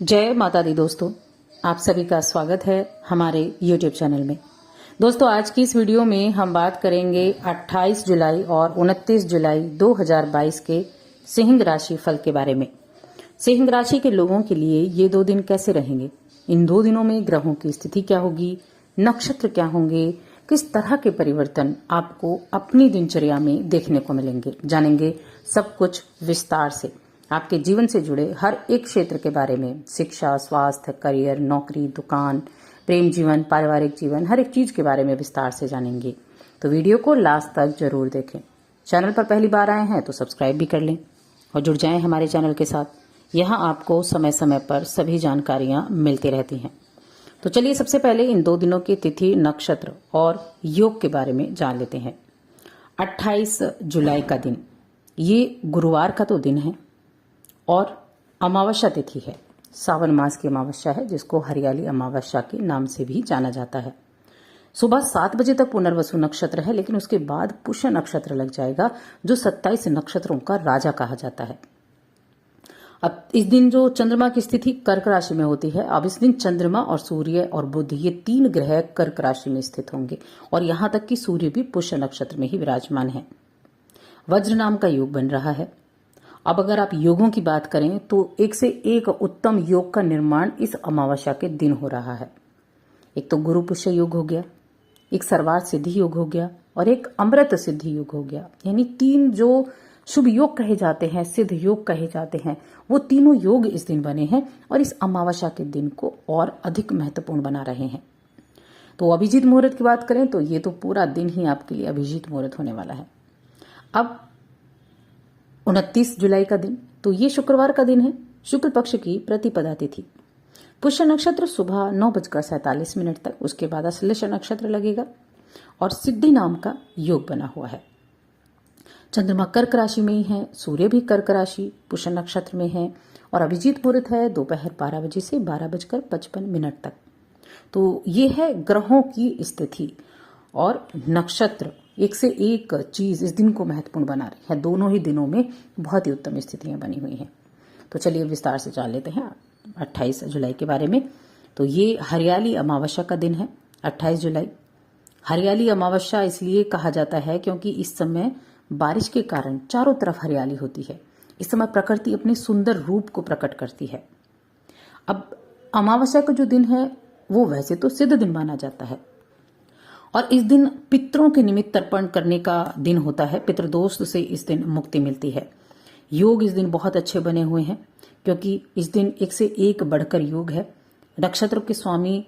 जय माता दी दोस्तों, आप सभी का स्वागत है हमारे YouTube चैनल में। दोस्तों, आज की इस वीडियो में हम बात करेंगे 28 जुलाई और 29 जुलाई 2022 के सिंह राशि फल के बारे में। सिंह राशि के लोगों के लिए ये 2 दिन कैसे रहेंगे, इन 2 दिनों में ग्रहों की स्थिति क्या होगी, नक्षत्र क्या होंगे, किस तरह के परिवर्तन आपको अपनी दिनचर्या में देखने को मिलेंगे, जानेंगे सब कुछ विस्तार से। आपके जीवन से जुड़े हर एक क्षेत्र के बारे में, शिक्षा, स्वास्थ्य, करियर, नौकरी, दुकान, प्रेम जीवन, पारिवारिक जीवन, हर एक चीज के बारे में विस्तार से जानेंगे। तो वीडियो को लास्ट तक जरूर देखें। चैनल पर पहली बार आए हैं तो सब्सक्राइब भी कर लें और जुड़ जाएं हमारे चैनल के साथ। यहाँ आपको समय समय पर सभी जानकारियां मिलती रहती हैं। तो चलिए सबसे पहले इन 2 दिनों की तिथि, नक्षत्र और योग के बारे में जान लेते हैं। 28 जुलाई का दिन, ये गुरुवार का तो दिन है और अमावस्या तिथि है। सावन मास की अमावस्या है, जिसको हरियाली अमावस्या के नाम से भी जाना जाता है। सुबह 7 बजे तक पुनर्वसु नक्षत्र है, लेकिन उसके बाद पुष्य नक्षत्र लग जाएगा, जो 27 नक्षत्रों का राजा कहा जाता है। अब इस दिन जो चंद्रमा की स्थिति कर्क राशि में होती है, अब इस दिन चंद्रमा और सूर्य और बुध, ये 3 ग्रह कर्क राशि में स्थित होंगे और यहां तक कि सूर्य भी पुष्य नक्षत्र में ही विराजमान है। वज्र नाम का योग बन रहा है। अब अगर आप योगों की बात करें तो एक से एक उत्तम योग का निर्माण इस अमावस्या के दिन हो रहा है। एक तो गुरु पुष्य योग हो गया, एक सर्वार्थ सिद्धि योग हो गया और एक अमृत सिद्धि योग हो गया। यानी 3 जो शुभ योग कहे जाते हैं, सिद्ध योग कहे जाते हैं, वो तीनों योग इस दिन बने हैं और इस अमावस्या के दिन को और अधिक महत्वपूर्ण बना रहे हैं। तो अभिजीत मुहूर्त की बात करें तो ये तो पूरा दिन ही आपके लिए अभिजीत मुहूर्त होने वाला है। अब 29 जुलाई का दिन, तो ये शुक्रवार का दिन है, शुक्ल पक्ष की प्रतिपदा तिथि। पुष्य नक्षत्र सुबह 9:47 तक, उसके बाद अश्लेष नक्षत्र लगेगा और सिद्धि नाम का योग बना हुआ है। चंद्रमा कर्क राशि में ही है, सूर्य भी कर्क राशि पुष्य नक्षत्र में है और अभिजीत मुहूर्त है दोपहर 12 बजे से 12:55 तक। तो ये है ग्रहों की स्थिति और नक्षत्र एक से एक चीज इस दिन को महत्वपूर्ण बना रही है। दोनों ही दिनों में बहुत ही उत्तम स्थितियां बनी हुई हैं। तो चलिए विस्तार से जान लेते हैं 28 जुलाई के बारे में। तो ये हरियाली अमावस्या का दिन है, 28 जुलाई। हरियाली अमावस्या इसलिए कहा जाता है क्योंकि इस समय बारिश के कारण चारों तरफ हरियाली होती है। इस समय प्रकृति अपने सुंदर रूप को प्रकट करती है। अब अमावस्या का जो दिन है वो वैसे तो सिद्ध दिन माना जाता है और इस दिन पितरों के निमित्त तर्पण करने का दिन होता है। पितृदोष से इस दिन मुक्ति मिलती है। योग इस दिन बहुत अच्छे बने हुए हैं क्योंकि इस दिन एक से एक बढ़कर योग है। नक्षत्रों के स्वामी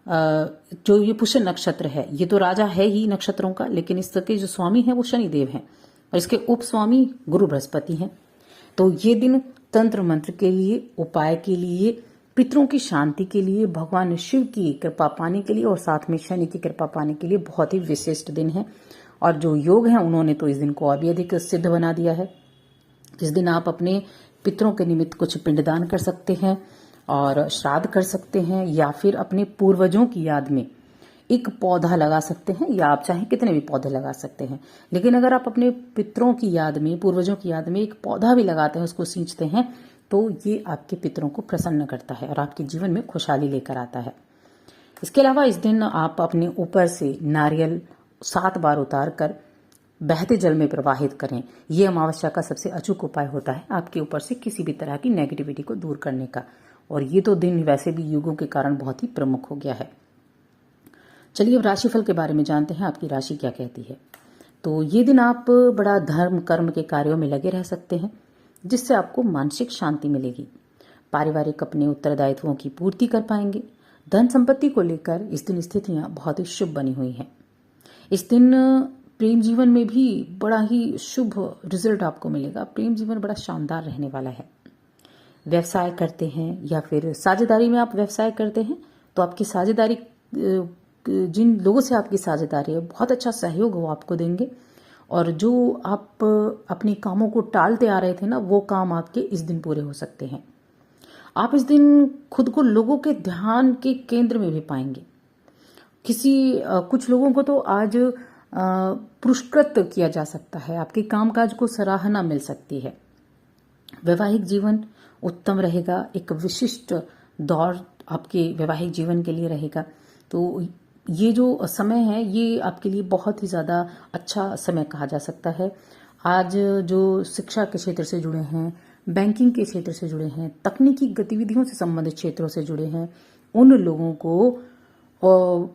जो ये पुष्य नक्षत्र है, ये तो राजा है ही नक्षत्रों का, लेकिन इसके जो स्वामी है वो शनिदेव हैं और इसके उप स्वामी गुरु बृहस्पति हैं। तो ये दिन तंत्र मंत्र के लिए, उपाय के लिए, पितरों की शांति के लिए, भगवान शिव की कृपा पाने के लिए और साथ में शनि की कृपा पाने के लिए बहुत ही विशिष्ट दिन है। और जो योग हैं उन्होंने तो इस दिन को और भी अधिक सिद्ध बना दिया है। इस दिन आप अपने पितरों के निमित्त कुछ पिंडदान कर सकते हैं और श्राद्ध कर सकते हैं, या फिर अपने पूर्वजों की याद में एक पौधा लगा सकते हैं, या आप चाहें कितने भी पौधे लगा सकते हैं। लेकिन अगर आप अपने पितरों की याद में, पूर्वजों की याद में एक पौधा भी लगाते हैं, उसको सींचते हैं, तो ये आपके पितरों को प्रसन्न करता है और आपके जीवन में खुशहाली लेकर आता है। इसके अलावा इस दिन आप अपने ऊपर से नारियल 7 बार उतार कर बहते जल में प्रवाहित करें। यह अमावस्या का सबसे अचूक उपाय होता है आपके ऊपर से किसी भी तरह की नेगेटिविटी को दूर करने का। और ये तो दिन वैसे भी युगों के कारण बहुत ही प्रमुख हो गया है। चलिए अब राशिफल के बारे में जानते हैं, आपकी राशि क्या कहती है। तो ये दिन आप बड़ा धर्म कर्म के कार्यों में लगे रह सकते हैं, जिससे आपको मानसिक शांति मिलेगी। पारिवारिक अपने उत्तरदायित्वों की पूर्ति कर पाएंगे। धन संपत्ति को लेकर इस दिन स्थितियां बहुत ही शुभ बनी हुई हैं। इस दिन प्रेम जीवन में भी बड़ा ही शुभ रिजल्ट आपको मिलेगा। प्रेम जीवन बड़ा शानदार रहने वाला है। व्यवसाय करते हैं या फिर साझेदारी में आप व्यवसाय करते हैं, तो आपकी साझेदारी, जिन लोगों से आपकी साझेदारी है, बहुत अच्छा सहयोग वो आपको देंगे और जो आप अपने कामों को टालते आ रहे थे ना, वो काम आपके इस दिन पूरे हो सकते हैं। आप इस दिन खुद को लोगों के ध्यान के केंद्र में भी पाएंगे। कुछ लोगों को तो आज पुरस्कृत किया जा सकता है, आपके कामकाज को सराहना मिल सकती है। वैवाहिक जीवन उत्तम रहेगा। एक विशिष्ट दौर आपके वैवाहिक जीवन के लिए रहेगा। तो ये जो समय है ये आपके लिए बहुत ही ज़्यादा अच्छा समय कहा जा सकता है। आज जो शिक्षा के क्षेत्र से जुड़े हैं, बैंकिंग के क्षेत्र से जुड़े हैं, तकनीकी गतिविधियों से संबंधित क्षेत्रों से जुड़े हैं, उन लोगों को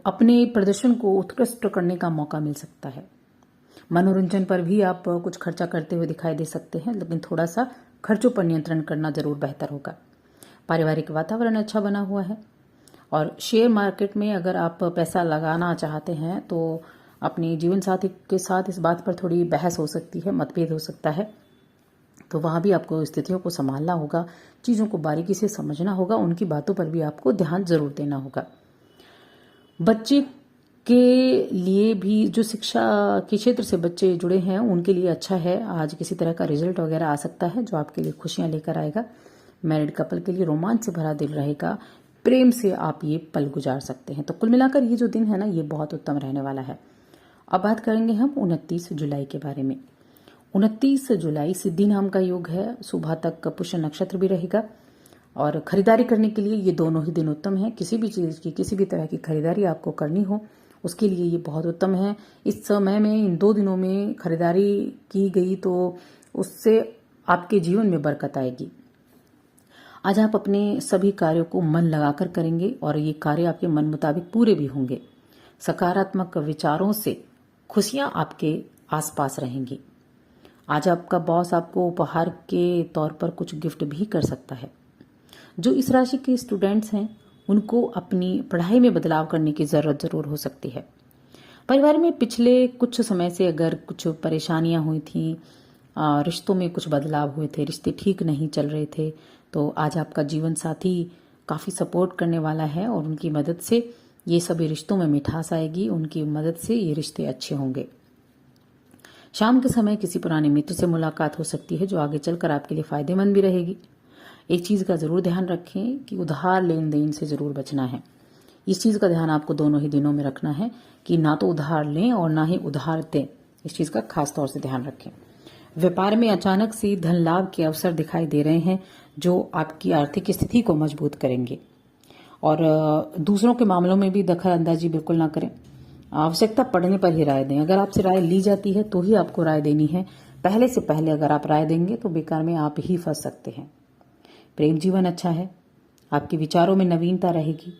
अपने प्रदर्शन को उत्कृष्ट करने का मौका मिल सकता है। मनोरंजन पर भी आप कुछ खर्चा करते हुए दिखाई दे सकते हैं, लेकिन थोड़ा सा खर्चों पर नियंत्रण करना जरूर बेहतर होगा। पारिवारिक वातावरण अच्छा बना हुआ है और शेयर मार्केट में अगर आप पैसा लगाना चाहते हैं तो अपने जीवन साथी के साथ इस बात पर थोड़ी बहस हो सकती है, मतभेद हो सकता है। तो वहाँ भी आपको स्थितियों को संभालना होगा, चीज़ों को बारीकी से समझना होगा, उनकी बातों पर भी आपको ध्यान जरूर देना होगा। बच्चे के लिए भी जो शिक्षा के क्षेत्र से बच्चे जुड़े हैं उनके लिए अच्छा है। आज किसी तरह का रिजल्ट वगैरह आ सकता है जो आपके लिए खुशियां लेकर आएगा। मैरिड कपल के लिए रोमांच से भरा दिन रहेगा, प्रेम से आप ये पल गुजार सकते हैं। तो कुल मिलाकर ये जो दिन है ना ये बहुत उत्तम रहने वाला है। अब बात करेंगे हम 29 जुलाई के बारे में। 29 जुलाई सिद्धि नाम का योग है, सुबह तक पुष्य नक्षत्र भी रहेगा और खरीदारी करने के लिए ये दोनों ही दिन उत्तम है। किसी भी चीज़ की किसी भी तरह की खरीदारी आपको करनी हो उसके लिए ये बहुत उत्तम है। इस समय में इन 2 दिनों में खरीदारी की गई तो उससे आपके जीवन में बरकत आएगी। आज आप अपने सभी कार्यों को मन लगाकर करेंगे और ये कार्य आपके मन मुताबिक पूरे भी होंगे। सकारात्मक विचारों से खुशियां आपके आसपास रहेंगी। आज आपका बॉस आपको उपहार के तौर पर कुछ गिफ्ट भी कर सकता है। जो इस राशि के स्टूडेंट्स हैं उनको अपनी पढ़ाई में बदलाव करने की जरूरत जरूर हो सकती है। परिवार में पिछले कुछ समय से अगर कुछ परेशानियां हुई थी, रिश्तों में कुछ बदलाव हुए थे, रिश्ते ठीक नहीं चल रहे थे, तो आज आपका जीवन साथी काफ़ी सपोर्ट करने वाला है और उनकी मदद से ये सभी रिश्तों में मिठास आएगी। उनकी मदद से ये रिश्ते अच्छे होंगे। शाम के समय किसी पुराने मित्र से मुलाकात हो सकती है जो आगे चलकर आपके लिए फायदेमंद भी रहेगी। एक चीज़ का ज़रूर ध्यान रखें कि उधार लेन देन से ज़रूर बचना है। इस चीज़ का ध्यान आपको दोनों ही दिनों में रखना है कि ना तो उधार लें और ना ही उधार दें। इस चीज़ का खास तौर से ध्यान रखें। व्यापार में अचानक से धन लाभ के अवसर दिखाई दे रहे हैं जो आपकी आर्थिक स्थिति को मजबूत करेंगे। और दूसरों के मामलों में भी दखल अंदाजी बिल्कुल ना करें। आवश्यकता पड़ने पर ही राय दें। अगर आपसे राय ली जाती है तो ही आपको राय देनी है। पहले से पहले अगर आप राय देंगे तो बेकार में आप ही फंस सकते हैं। प्रेम जीवन अच्छा है, आपके विचारों में नवीनता रहेगी।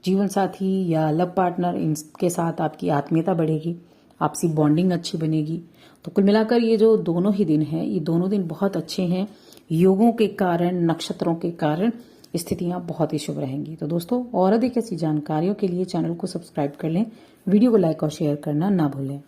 जीवन साथी या लव पार्टनर इनके साथ आपकी आत्मीयता बढ़ेगी, आपसी बॉन्डिंग अच्छी बनेगी। तो कुल मिलाकर ये जो दोनों ही दिन हैं ये दोनों दिन बहुत अच्छे हैं। योगों के कारण, नक्षत्रों के कारण स्थितियां बहुत ही शुभ रहेंगी। तो दोस्तों और अधिक ऐसी जानकारियों के लिए चैनल को सब्सक्राइब कर लें, वीडियो को लाइक और शेयर करना ना भूलें।